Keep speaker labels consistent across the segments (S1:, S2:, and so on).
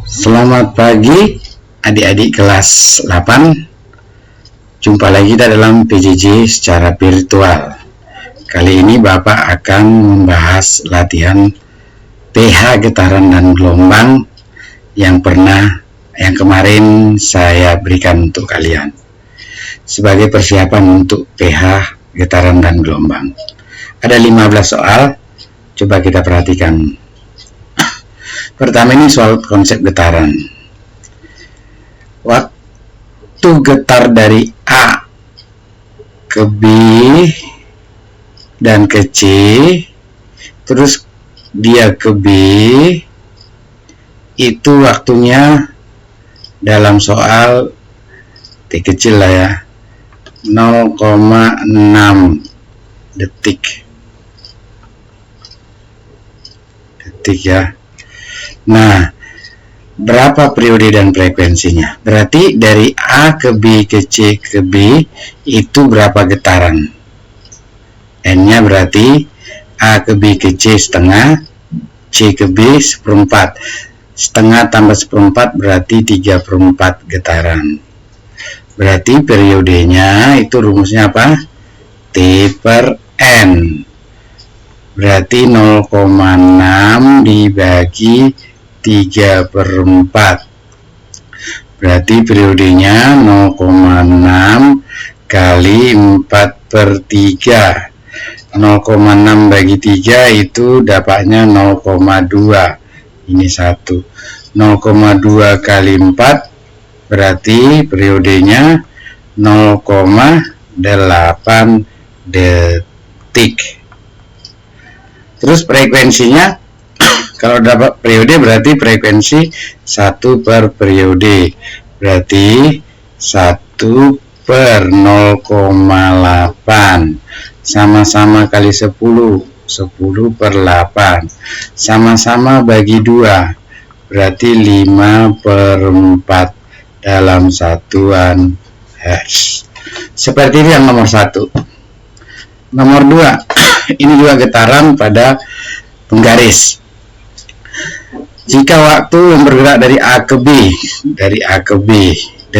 S1: Selamat pagi adik-adik kelas 8. Jumpa lagi kita dalam PJJ secara virtual. Kali ini Bapak akan membahas latihan pH getaran dan gelombang yang kemarin saya berikan untuk kalian sebagai persiapan untuk pH getaran dan gelombang. Ada 15 soal, coba kita perhatikan. Pertama ini soal konsep getaran. Waktu getar dari A ke B dan ke C, terus dia ke B, itu waktunya dalam soal T kecil lah ya, 0,6 detik ya. Nah, berapa periode dan frekuensinya? Berarti dari A ke B ke C ke B itu berapa getaran? N-nya berarti A ke B ke C setengah, C ke B seperempat. Setengah tambah seperempat berarti 3/4 getaran. Berarti periodenya itu rumusnya apa? T per N. Berarti 0,6 dibagi 3/4. Berarti periodenya 0,6 kali 4/3. 0,6 bagi 3 itu dapatnya 0,2. Ini 1. 0,2 kali 4 berarti periodenya 0,8 detik. Terus frekuensinya, kalau dapat periode berarti frekuensi 1 per periode. Berarti 1 per 0,8. Sama-sama kali 10. 10 per 8. Sama-sama bagi 2. Berarti 5/4 dalam satuan Hertz. Seperti itu yang nomor 1. Nomor 2. Ini juga getaran pada penggaris. Jika waktu yang bergerak dari A ke B, dari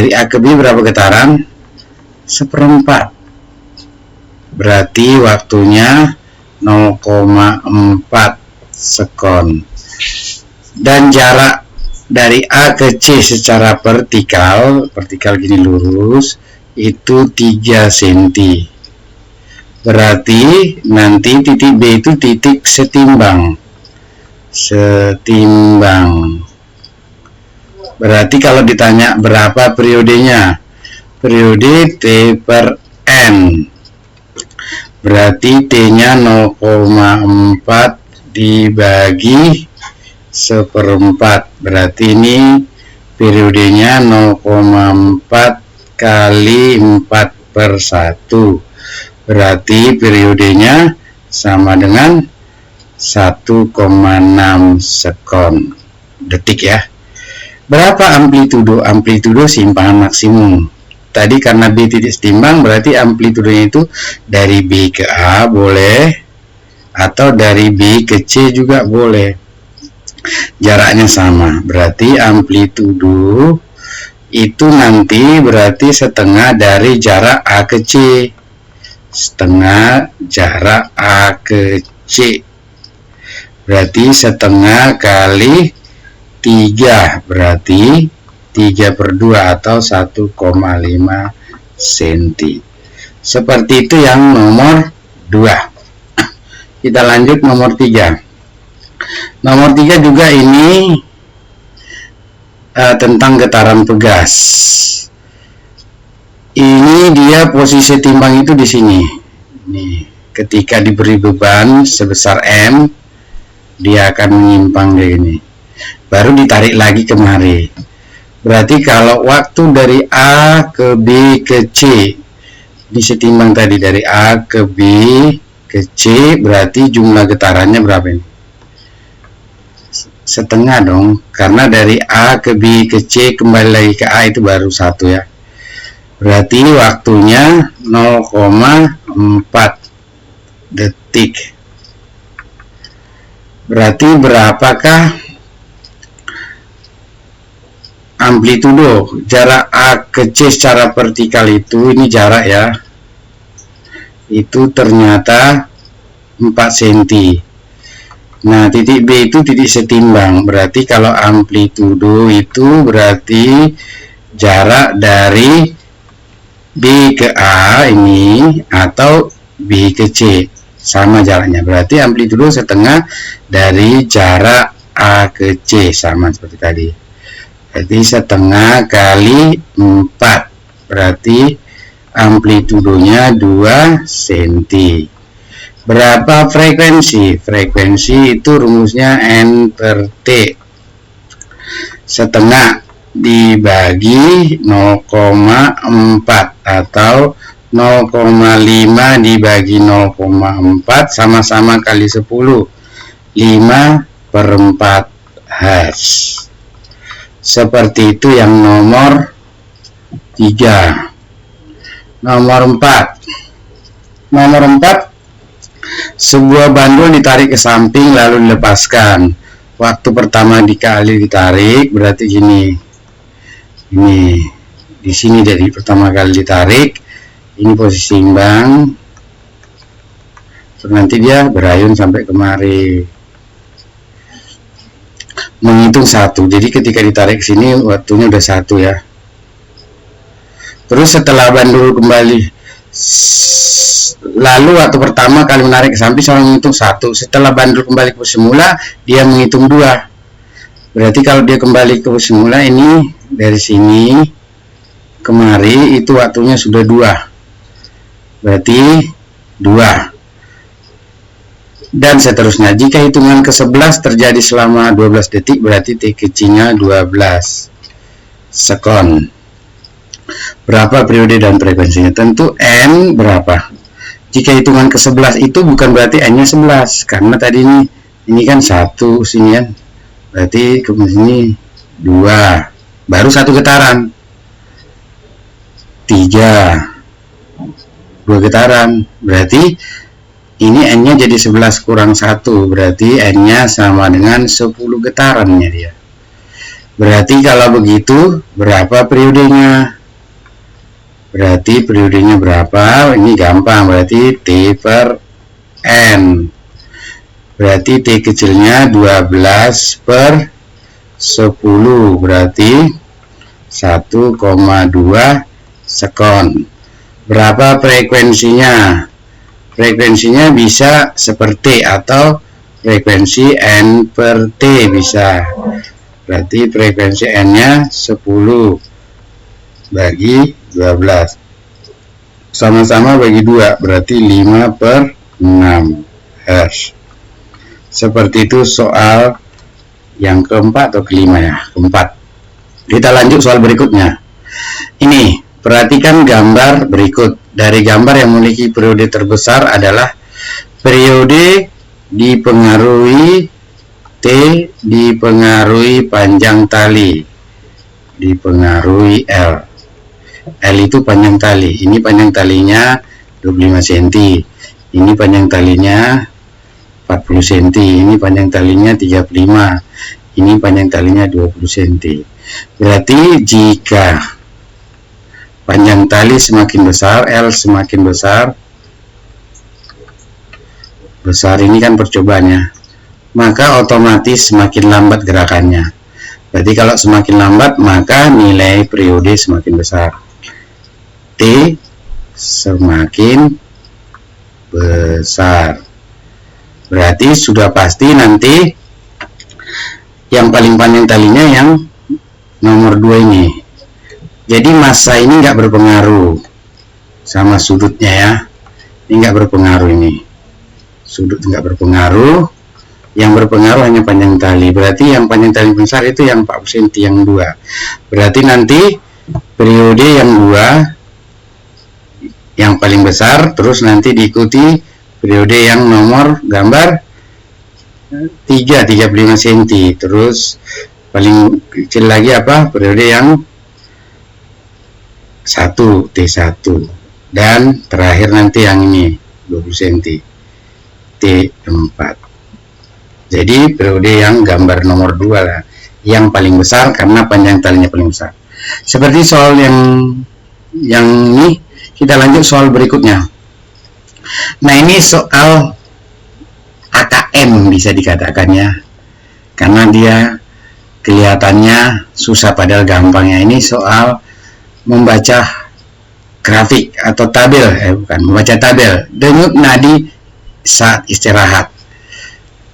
S1: A ke B berapa getaran? 1/4. Berarti waktunya 0,4 sekon. Dan jarak dari A ke C secara vertikal gini lurus, itu 3 cm. Berarti nanti titik B itu titik setimbang. Berarti kalau ditanya berapa periodenya, periode T per N. Berarti T-nya 0,4 dibagi 1/4. Berarti ini periodenya 0,4 kali 4/1. Berarti periodenya sama dengan 1,6 sekon detik ya. Berapa amplitudo? Amplitudo simpangan maksimum. Tadi karena B titik setimbang berarti amplitudonya itu dari B ke A boleh, atau dari B ke C juga boleh. Jaraknya sama. Berarti amplitudo itu nanti berarti setengah dari jarak A ke C. Setengah jarak A ke C. Berarti setengah kali 3. Berarti 3/2 atau 1,5 cm. Seperti itu yang nomor 2. Kita lanjut nomor 3. Nomor 3 juga ini tentang getaran pegas. Ini dia posisi timbang itu di sini. Nih, ketika diberi beban sebesar M, dia akan menyimpang kayak gini. Baru ditarik lagi kemari. Berarti kalau waktu dari A ke B ke C, ini setimbang tadi dari A ke B ke C, berarti jumlah getarannya berapa ini? Setengah dong, karena dari A ke B ke C kembali lagi ke A itu baru 1 ya. Berarti waktunya 0,4 detik. Berarti berapakah amplitudo jarak A ke C secara vertikal itu, ini jarak ya, itu ternyata 4 cm. Nah, titik B itu titik setimbang, berarti kalau amplitudo itu berarti jarak dari B ke A ini atau B ke C, sama jaraknya, berarti amplitudo setengah dari jarak A ke C, sama seperti tadi. Berarti setengah kali 4, berarti amplitudonya 2 cm. Berapa frekuensi? Frekuensi itu rumusnya N per T. Setengah dibagi 0,4 atau 0,5 dibagi 0,4 sama-sama kali 10. 5 per 4 Hz. Seperti itu yang nomor 3. Nomor 4. Nomor 4, sebuah bandul ditarik ke samping lalu dilepaskan. Waktu pertama dikali ditarik berarti gini. Ini di sini jadi pertama kali ditarik, ini posisi imbang. Terus nanti dia berayun sampai kemari. Menghitung 1. Jadi ketika ditarik ke sini waktunya udah 1 ya. Terus setelah bandul kembali, lalu waktu pertama kali menarik ke samping sama menghitung 1. Setelah bandul kembali ke posisi semula, dia menghitung 2. Berarti kalau dia kembali ke posisi semula, ini dari sini kemari itu waktunya sudah 2. Berarti 2. Dan seterusnya. Jika hitungan ke-11 terjadi selama 12 detik, berarti T kecilnya 12 sekon. Berapa periode dan frekuensinya? Tentu N berapa? Jika hitungan ke-11 itu bukan berarti N-nya 11, karena tadi ini kan 1 sini kan. Berarti ke sini 2. Baru 1 getaran. 3. 2 getaran. Berarti ini N-nya jadi 11 kurang 1. Berarti N-nya sama dengan 10 getarannya dia. Berarti kalau begitu berapa periodenya? Berarti periodenya berapa? Ini gampang, berarti T per N. Berarti T kecilnya 12 per 10, berarti 1,2 sekon. Berapa frekuensinya? Frekuensinya bisa seperti atau frekuensi N per T bisa. Berarti frekuensi N-nya 10 bagi 12 sama-sama bagi 2, berarti 5 per 6 Hz. Seperti itu soal yang keempat atau kelima ya, keempat. Kita lanjut soal berikutnya. Ini, perhatikan gambar berikut. Dari gambar yang memiliki periode terbesar adalah periode dipengaruhi T dipengaruhi panjang tali, dipengaruhi L. L itu panjang tali. Ini panjang talinya 25 cm. Ini panjang talinya 40 cm. Ini panjang talinya 35. Ini panjang talinya 20 cm. Berarti jika panjang tali semakin besar, L semakin besar, besar ini kan percobaannya, maka otomatis semakin lambat gerakannya. Berarti kalau semakin lambat, maka nilai periode semakin besar. T semakin besar. Berarti sudah pasti nanti yang paling panjang talinya yang nomor 2 ini. Jadi massa ini nggak berpengaruh sama sudutnya ya. Ini nggak berpengaruh ini. Sudut nggak berpengaruh. Yang berpengaruh hanya panjang tali. Berarti yang panjang tali besar itu yang 40 cm yang 2. Berarti nanti periode yang 2 yang paling besar, terus nanti diikuti periode yang nomor gambar 3, 35 cm. Terus paling kecil lagi apa? Periode yang 1, T1. Dan terakhir nanti yang ini 20 cm, T4. Jadi periode yang gambar nomor 2 lah. yang paling besar karena panjang talinya paling besar. Seperti soal yang ini, kita lanjut soal berikutnya. Nah, ini soal AKM bisa dikatakan ya, karena dia kelihatannya susah padahal gampang ya. Ini soal membaca grafik atau tabel, membaca tabel denyut nadi saat istirahat.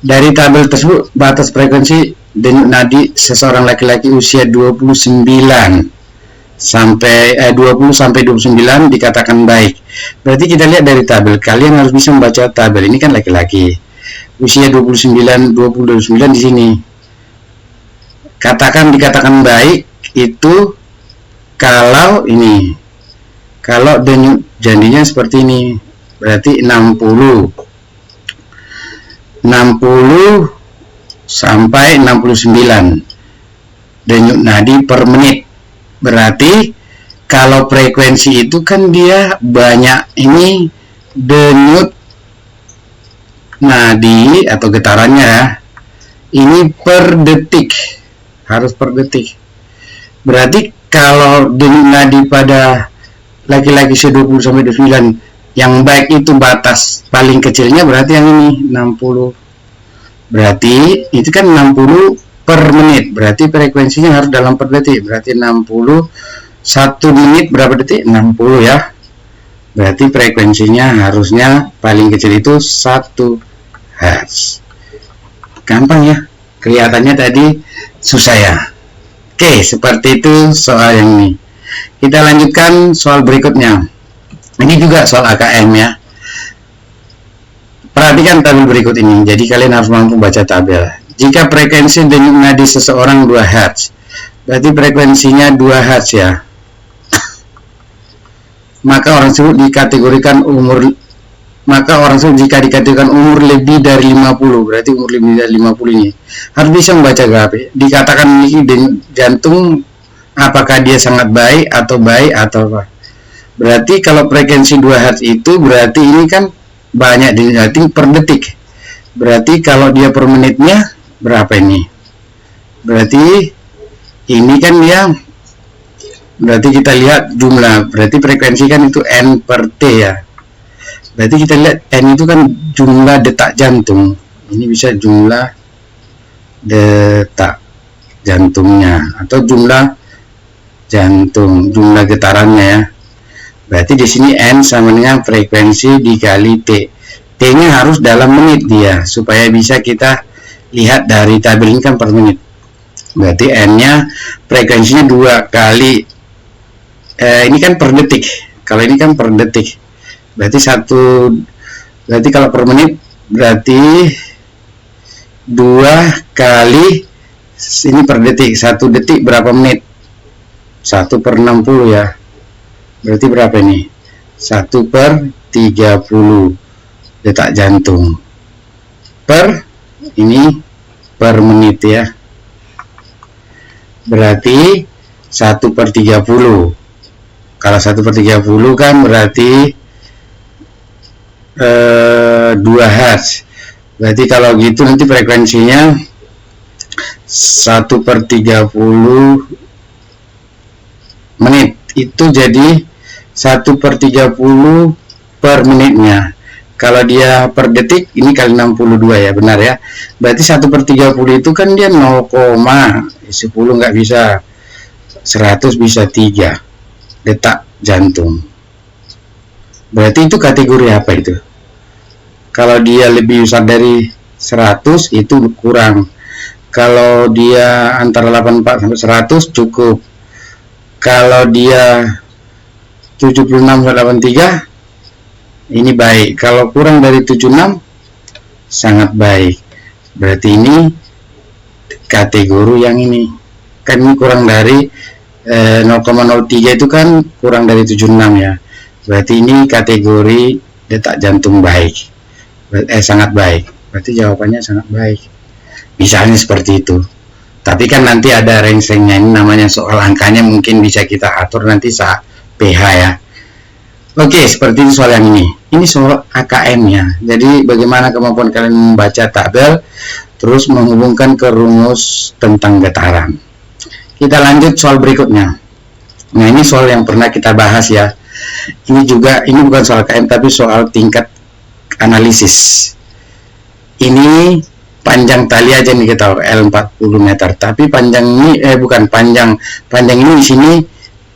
S1: Dari tabel tersebut, batas frekuensi denyut nadi seseorang laki-laki usia 20 sampai 29 dikatakan baik. Berarti kita lihat dari tabel, kalian harus bisa membaca tabel. Ini kan laki-laki, usia 29 di sini. Dikatakan baik itu kalau ini, kalau denyut nadinya seperti ini, berarti 60 sampai 69 denyut nadi per menit. Berarti kalau frekuensi itu kan dia banyak ini denyut nadi atau getarannya, ini per detik, harus per detik. Berarti kalau denyut nadi pada laki-laki 20 sampai 29 yang baik itu batas paling kecilnya, berarti yang ini 60. Berarti itu kan 60 per menit, berarti frekuensinya harus dalam per detik. Berarti 60 1 menit berapa detik? 60 ya. Berarti frekuensinya harusnya paling kecil itu 1 Hz. Gampang ya, kelihatannya tadi susah ya. Oke, seperti itu soal yang ini. Kita lanjutkan soal berikutnya. Ini juga soal AKM ya. Perhatikan tabel berikut ini. Jadi kalian harus mampu baca tabel. Jika frekuensi denyut nadi seseorang 2 Hz, berarti frekuensinya 2 Hz ya. Maka orang tersebut jika dikategorikan umur lebih dari 50, berarti umur lebih dari 50 ini harus bisa membaca grafik. Dikatakan memiliki denyut jantung, apakah dia sangat baik atau apa? Berarti kalau frekuensi 2 Hz itu berarti ini kan banyak denyut per detik. Berarti kalau dia per menitnya berapa ini? Berarti ini kan dia, berarti kita lihat jumlah, berarti frekuensi kan itu N per T ya. Berarti kita lihat N itu kan jumlah detak jantung. Ini bisa jumlah detak jantungnya atau jumlah jantung, jumlah getarannya ya. Berarti di sini N sama dengan frekuensi dikali T. T-nya harus dalam menit dia, supaya bisa kita lihat dari tabel ini kan per menit. Berarti N-nya frekuensinya 2 kali, ini kan per detik. Kalau ini kan per detik. Berarti berarti kalau per menit berarti 2 kali ini per detik. 1 detik berapa menit? 1 per 60 ya. Berarti berapa ini? 1 per 30 detak jantung per ini per menit ya. Berarti 1 per 30. Kalau 1 per 30 kan berarti 2 Hz. Berarti kalau gitu nanti frekuensinya 1 per 30 menit itu jadi 1 per 30 per menitnya. Kalau dia per detik ini kali 62 ya, benar ya. Berarti 1 per 30 itu kan dia 0,10 nggak bisa, 100 bisa 3 detak jantung. Berarti itu kategori apa itu? Kalau dia lebih besar dari 100 itu kurang. Kalau dia antara 84 sampai 100 cukup. Kalau dia 76 sampai 83 ini baik. Kalau kurang dari 76 sangat baik. Berarti ini kategori yang ini. Kan ini kurang dari 0,03 itu kan kurang dari 76 ya. Berarti ini kategori detak jantung baik. Sangat baik. Berarti jawabannya sangat baik. Misalnya seperti itu. Tapi kan nanti ada range-nya, ini namanya soal angkanya mungkin bisa kita atur nanti saat PH ya. Oke, seperti itu soal yang ini. Ini soal AKM ya. Jadi bagaimana kemampuan kalian membaca tabel terus menghubungkan ke rumus tentang getaran. Kita lanjut soal berikutnya. Nah, ini soal yang pernah kita bahas ya. Ini bukan soal KM tapi soal tingkat analisis. Ini panjang tali aja nih kita tahu L 40 meter, tapi panjang ini panjang ini di sini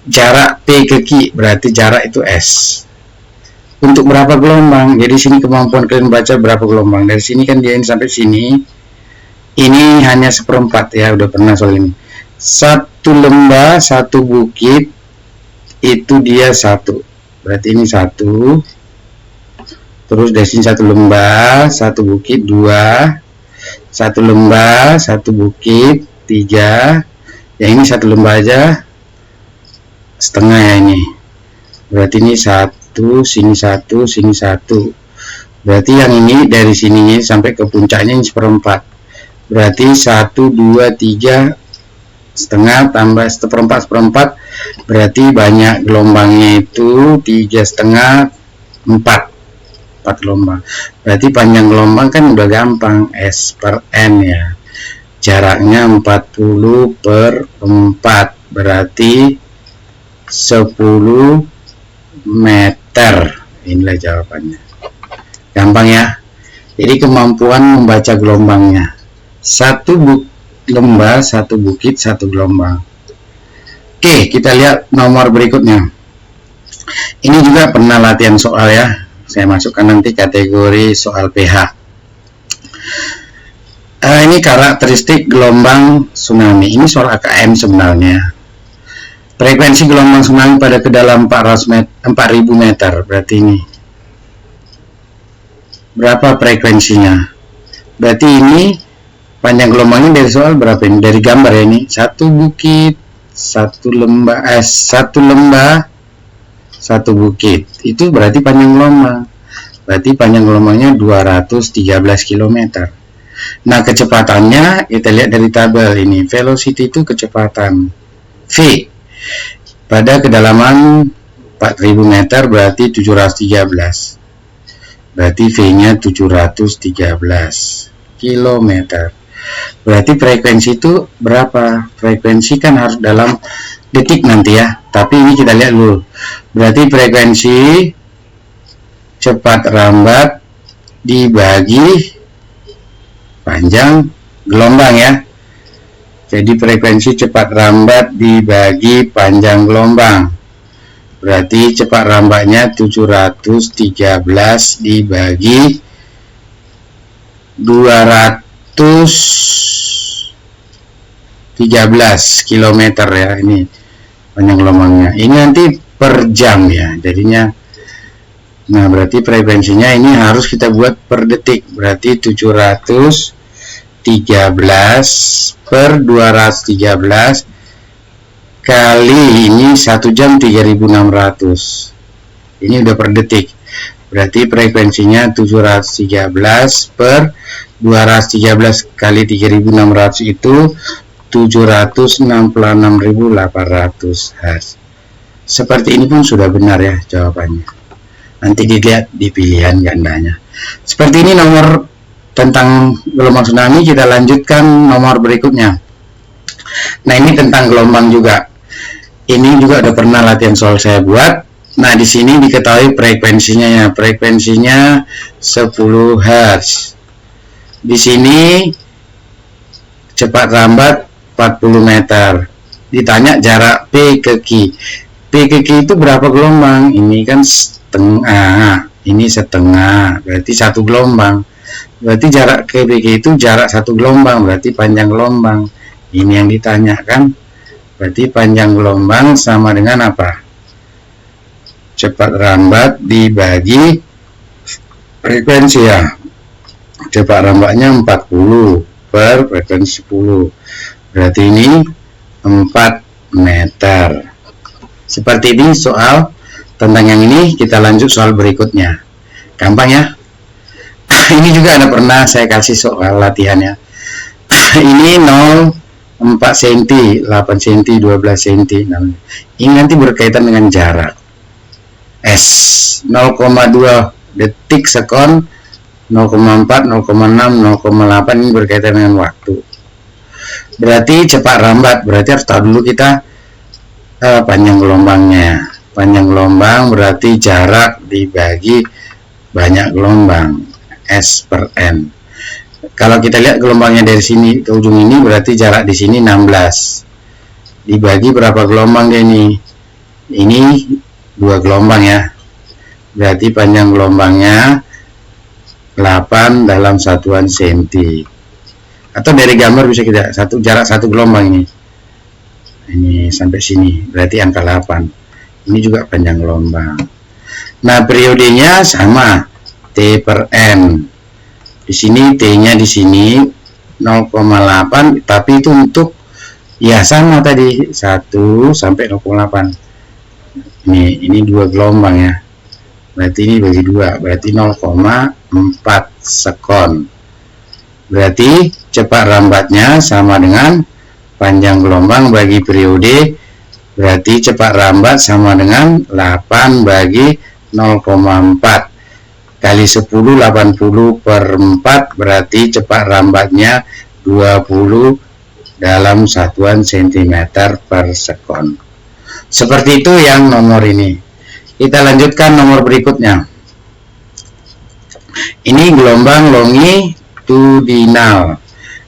S1: jarak P ke Q, berarti jarak itu S. Untuk berapa gelombang? Jadi sini kemampuan kalian baca berapa gelombang. Dari sini kan dia ini sampai sini. Ini hanya seperempat ya, udah pernah soal ini. Satu lembah, satu bukit itu dia satu. Berarti ini satu. Terus dari sini satu lembah, satu bukit, dua. Satu lembah, satu bukit, tiga. Yang ini satu lembah aja setengah ya ini. Berarti ini satu, sini satu, sini satu. Berarti yang ini dari sininya sampai ke puncaknya ini seperempat. Berarti 1, 2, 3 setengah tambah seperempat. Berarti banyak gelombangnya itu 3,5, 4 gelombang. Berarti panjang gelombang kan udah gampang, S per N ya. Jaraknya 40 per 4 berarti 10 meter. Inilah jawabannya. Gampang ya. Jadi kemampuan membaca gelombangnya. Satu lembah, satu bukit, satu gelombang. Oke, kita lihat nomor berikutnya. Ini juga pernah latihan soal ya. Saya masukkan nanti kategori soal pH. Ini karakteristik gelombang tsunami. Ini soal AKM sebenarnya. Frekuensi gelombang tsunami pada kedalaman 4.000 meter. Berarti ini. Berapa frekuensinya? Berarti ini panjang gelombangnya dari soal berapa ini? Dari gambar ya ini. Satu bukit, satu lembah, satu bukit. Itu berarti panjang gelombang. Berarti panjang gelombangnya 213 km. Nah, kecepatannya kita lihat dari tabel ini. Velocity itu kecepatan V. Pada kedalaman 4.000 meter berarti 713. Berarti V-nya 713 km. Berarti frekuensi itu berapa? Frekuensi kan harus dalam detik nanti ya. Tapi ini kita lihat dulu. Berarti frekuensi cepat rambat dibagi panjang gelombang ya. Jadi frekuensi cepat rambat dibagi panjang gelombang. Berarti cepat rambatnya 713 dibagi 213 km ya, ini panjang gelombangnya. Ini nanti per jam ya jadinya. Nah, berarti frekuensinya ini harus kita buat per detik. Berarti 713 per 213 kali ini 1 jam 3600. Ini udah per detik. Berarti frekuensinya 713 per 213 kali 3600 itu 766.800 Hz. Seperti ini pun sudah benar ya jawabannya. Nanti dilihat di pilihan gandanya. Seperti ini nomor tentang gelombang tsunami. Kita lanjutkan nomor berikutnya. Nah, ini tentang gelombang juga. Ini juga udah pernah latihan soal saya buat. Nah, di sini diketahui frekuensinya ya. Frekuensinya 10 Hz. Di sini cepat rambat 40 meter. Ditanya jarak P ke Q. P ke Q itu berapa gelombang? Ini kan setengah. Ini setengah. Berarti satu gelombang. Berarti jarak ke P itu jarak satu gelombang. Berarti panjang gelombang. Ini yang ditanyakan. Berarti panjang gelombang sama dengan apa? Cepat rambat dibagi frekuensi ya. Cepat rambatnya 40 per frekuensi 10. Berarti ini 4 meter. Seperti ini soal tentang yang ini. Kita lanjut soal berikutnya. Gampang ya. Ini juga ada pernah saya kasih soal latihannya. Ini 0,4 cm, 8 cm, 12 cm. Ini nanti berkaitan dengan jarak. S 0,2 detik sekon 0,4, 0,6, 0,8 ini berkaitan dengan waktu. Berarti cepat lambat, berarti harus tahu dulu kita panjang gelombangnya. Panjang gelombang berarti jarak dibagi banyak gelombang, S per N. Kalau kita lihat gelombangnya dari sini ke ujung ini, berarti jarak di sini 16. Dibagi berapa gelombang dia ini? Ini 2 gelombang ya. Berarti panjang gelombangnya 8 dalam satuan senti. Atau dari gambar bisa kita jarak satu gelombang ini sampai sini, berarti angka 8. Ini juga panjang gelombang. Nah, periodenya sama, T per N. Di sini T-nya di sini 0,8, tapi itu untuk ya sama tadi 1 sampai 0,8. Ini 2 gelombang ya. Berarti ini bagi 2, berarti 0,4 sekon. Berarti cepat lambatnya sama dengan panjang gelombang bagi periode, berarti cepat lambat sama dengan 8 bagi 0,4 kali 10, 80 per 4, berarti cepat lambatnya 20 dalam satuan sentimeter per sekon. Seperti itu yang nomor ini. Kita lanjutkan nomor berikutnya. Ini gelombang longitudinal.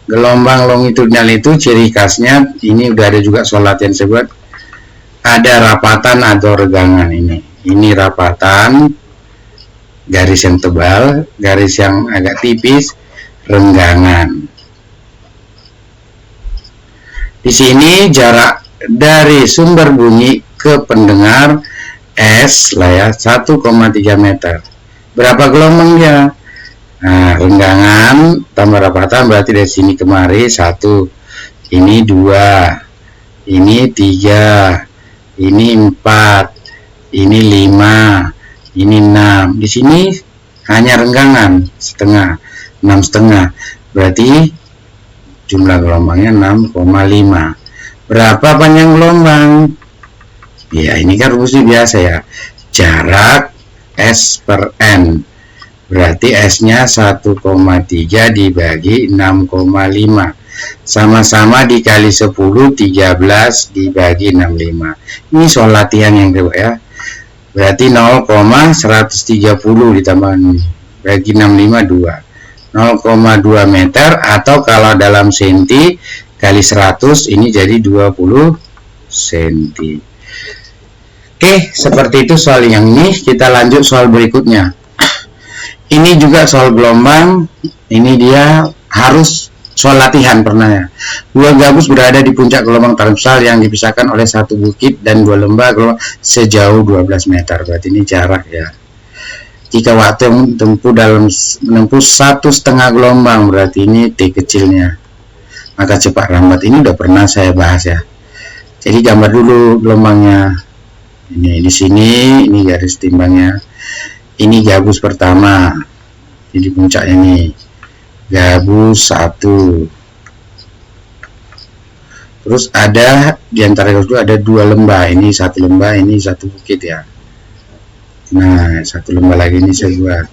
S1: Gelombang longitudinal itu ciri khasnya, ini udah ada juga soal latihan saya buat, ada rapatan atau regangan. Ini rapatan, garis yang tebal, garis yang agak tipis, renggangan. Di sini jarak dari sumber bunyi ke pendengar S lah ya, 1,3 meter. Berapa gelombangnya? Nah, renggangan tambah rapatan berarti dari sini kemari 1, ini 2, ini 3, ini 4, ini 5, ini 6. Di sini hanya renggangan setengah, 6,5. Berarti jumlah gelombangnya 6,5. Berapa panjang gelombang? Ya, ini kan rumusnya biasa ya. Jarak S per N. Berarti S-nya 1,3 dibagi 6,5. Sama-sama dikali 10, 13 dibagi 65. Ini soal latihan yang kedua ya. Berarti 0,130 ditambah bagi 65, 2. 0,2 meter, atau kalau dalam senti kali 100 ini jadi 20 senti. Oke, seperti itu soal yang ini. Kita lanjut soal berikutnya. Ini juga soal gelombang. Ini dia harus soal latihan pernah ya. 2 gabus berada di puncak gelombang terbesar yang dipisahkan oleh 1 bukit dan 2 lembah gelombang sejauh 12 meter. Berarti ini jarak ya. Jika waktu yang menempuh 1,5 gelombang, berarti ini T kecilnya. Maka cepat lambat ini udah pernah saya bahas ya. Jadi gambar dulu gelombangnya. Ini di sini, ini garis timbangnya. Ini gabus pertama. Jadi puncaknya nih. Gabus 1. Terus ada di antara gabus itu ada 2 lembah. Ini 1 lembah, ini 1 bukit ya. Nah, 1 lembah lagi ini saya buat.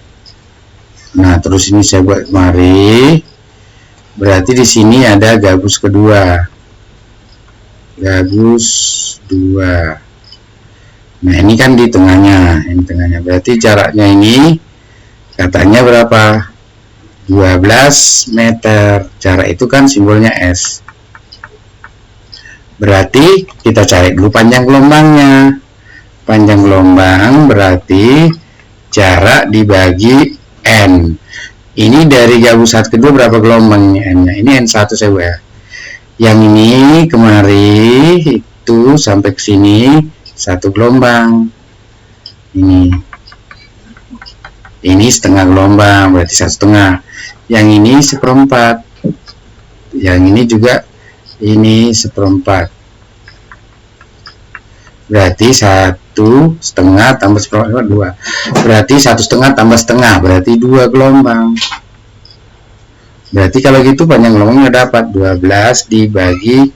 S1: Nah, terus ini saya buat kemari. Berarti di sini ada gabus kedua. Gabus 2. Nah, ini kan di tengahnya, ini tengahnya. Berarti jaraknya ini katanya berapa? 12 meter. Jarak itu kan simbolnya S. Berarti kita cari dulu panjang gelombangnya. Panjang gelombang berarti jarak dibagi N. Ini dari gabus 1 kedua berapa gelombang ini N-nya? Ini N1 saya buat. Yang ini kemari itu sampai ke sini 1 gelombang. Ini setengah gelombang, berarti 1,5. Yang ini 1/4. Yang ini juga ini 1/4. Berarti 1,5 tambah 1/4 2. Berarti 1,5 tambah setengah, berarti 2 gelombang. Berarti kalau gitu panjang gelombangnya dapat 12 dibagi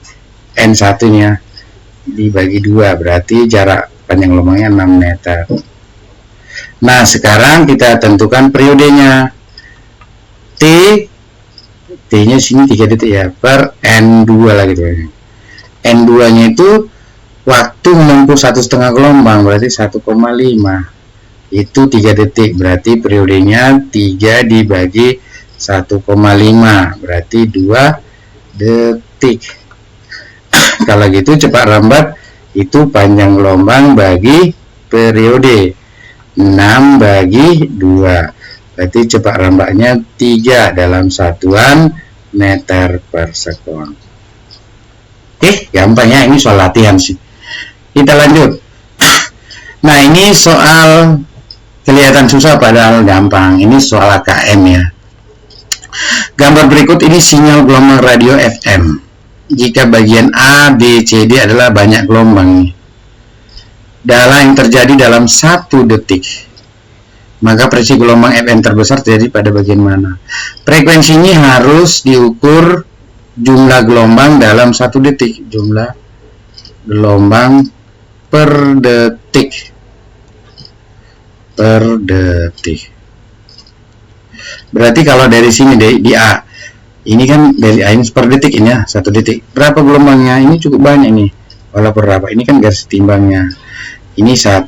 S1: N1 nya dibagi 2, berarti jarak panjang gelombangnya 6 meter. Nah, sekarang kita tentukan periodenya. T nya sini 3 detik ya, per N2 lah gitu. N2 nya itu waktu menempuh 1,5 gelombang, berarti 1,5, itu 3 detik, berarti periodenya 3 dibagi 1,5, berarti 2 detik. Kalau gitu cepat lambat itu panjang gelombang bagi periode 6 bagi 2, berarti cepat lambatnya 3 dalam satuan meter per sekon. Oke, gampang ya, ini soal latihan sih. Kita lanjut. Nah, ini soal kelihatan susah padahal gampang. Ini soal AKM ya. Gambar berikut ini sinyal gelombang radio FM. Jika bagian A, B, C, D adalah banyak gelombang dalam yang terjadi dalam 1 detik, maka frekuensi gelombang FM terbesar terjadi pada bagian mana? Frekuensinya harus diukur jumlah gelombang dalam 1 detik, jumlah gelombang per detik, berarti kalau dari sini di A ini kan dari A ini per detik ini ya, 1 detik, berapa gelombangnya? Ini cukup banyak nih, walaupun berapa, ini kan garis timbangnya, ini 1,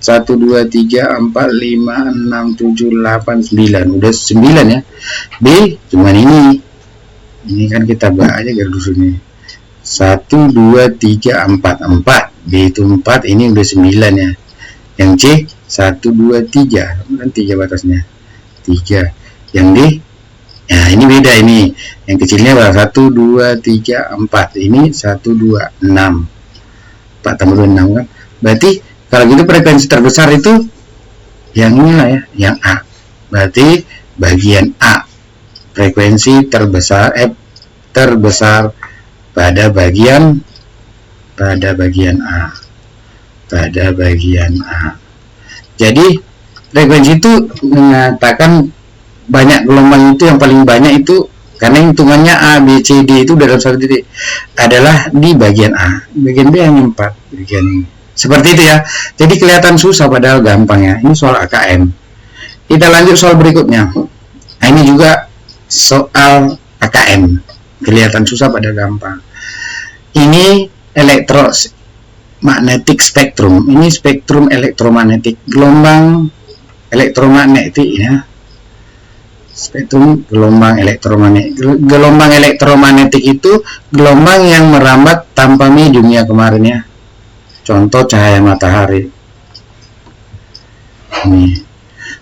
S1: 2, 3, 4, 5, 6, 7, 8, 9, udah 9 ya. B cuman ini kan kita buat aja garis ini, 1, 2, 3, 4, 4, B itu 4, ini udah 9 ya. Yang C 1, 2, 3, kan 3 batasnya, 3. Yang D, nah ini beda, ini yang kecilnya berapa? 1, 2, 3, 4, ini 1, 2, 6, 4 tambah 2, 6 kan, berarti kalau gitu frekuensi terbesar itu yang inilah ya, yang A, berarti bagian A, frekuensi terbesar pada bagian A. Jadi frekuensi itu mengatakan banyak gelombang itu yang paling banyak itu karena hitungannya A, B, C, D itu dalam 1 detik adalah di bagian A, bagian B hanya 4, bagian seperti itu ya. Jadi kelihatan susah padahal gampang ya. Ini soal AKM. Kita lanjut soal berikutnya. Nah, ini juga soal AKM. Kelihatan susah padahal gampang. Ini elektromagnetic spektrum. Ini spektrum elektromagnetik, gelombang elektromagnetik ya. Spektrum gelombang elektromagnetik. Gelombang elektromagnetik itu gelombang yang merambat tanpa medium ya kemarin ya. Contoh cahaya matahari. Nih.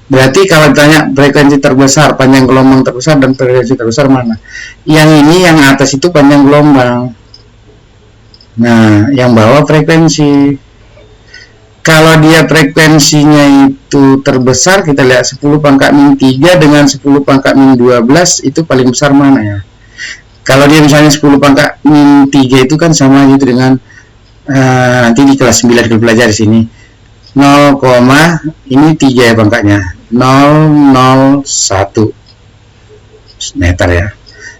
S1: Berarti kalau ditanya frekuensi terbesar, panjang gelombang terbesar dan frekuensi terbesar mana? Yang ini yang atas itu panjang gelombang. Nah, yang bawah frekuensi. Kalau dia frekuensinya itu terbesar, kita lihat 10 pangkat min 3 dengan 10 pangkat min 12 itu paling besar mana ya? Kalau dia misalnya 10 pangkat min 3 itu kan sama gitu dengan nanti di kelas 9 kita pelajari sini 0, ini 3 ya pangkatnya 001 meter ya.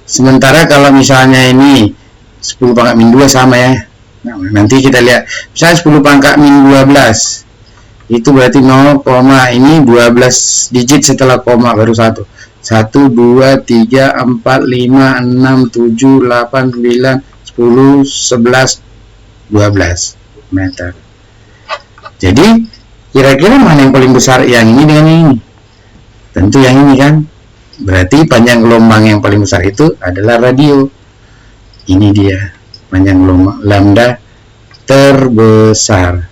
S1: Sementara kalau misalnya ini 10 pangkat min 2 sama ya. Nah, nanti kita lihat misalnya 10 pangkat min 12 itu berarti 0, ini 12 digit setelah koma baru 1, 1, 2, 3, 4, 5, 6, 7, 8, 9, 10, 11, 12 meter. Jadi kira-kira mana yang paling besar, yang ini dengan yang ini? Tentu yang ini kan. Berarti panjang gelombang yang paling besar itu adalah radio. Ini dia panjang gelombang lambda terbesar.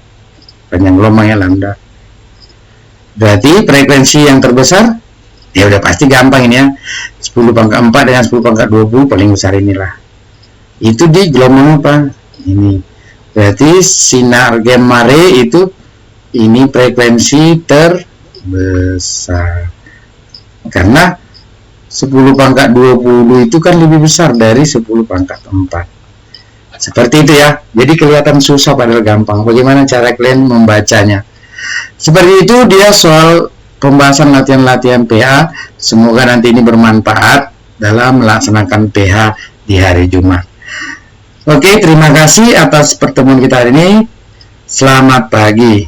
S1: Panjang gelombangnya lambda. Berarti frekuensi yang terbesar ya udah pasti gampang ini ya. 10 pangkat 4 dengan 10 pangkat 20 paling besar inilah. Itu di gelombang apa? Ini. Berarti sinar gamma ray itu ini frekuensi terbesar. Karena 10 pangkat 20 itu kan lebih besar dari 10 pangkat 4. Seperti itu ya. Jadi kelihatan susah padahal gampang. Bagaimana cara kalian membacanya? Seperti itu dia soal pembahasan latihan-latihan PH. Semoga nanti ini bermanfaat dalam melaksanakan PH di hari Jumat. Oke, terima kasih atas pertemuan kita hari ini. Selamat pagi.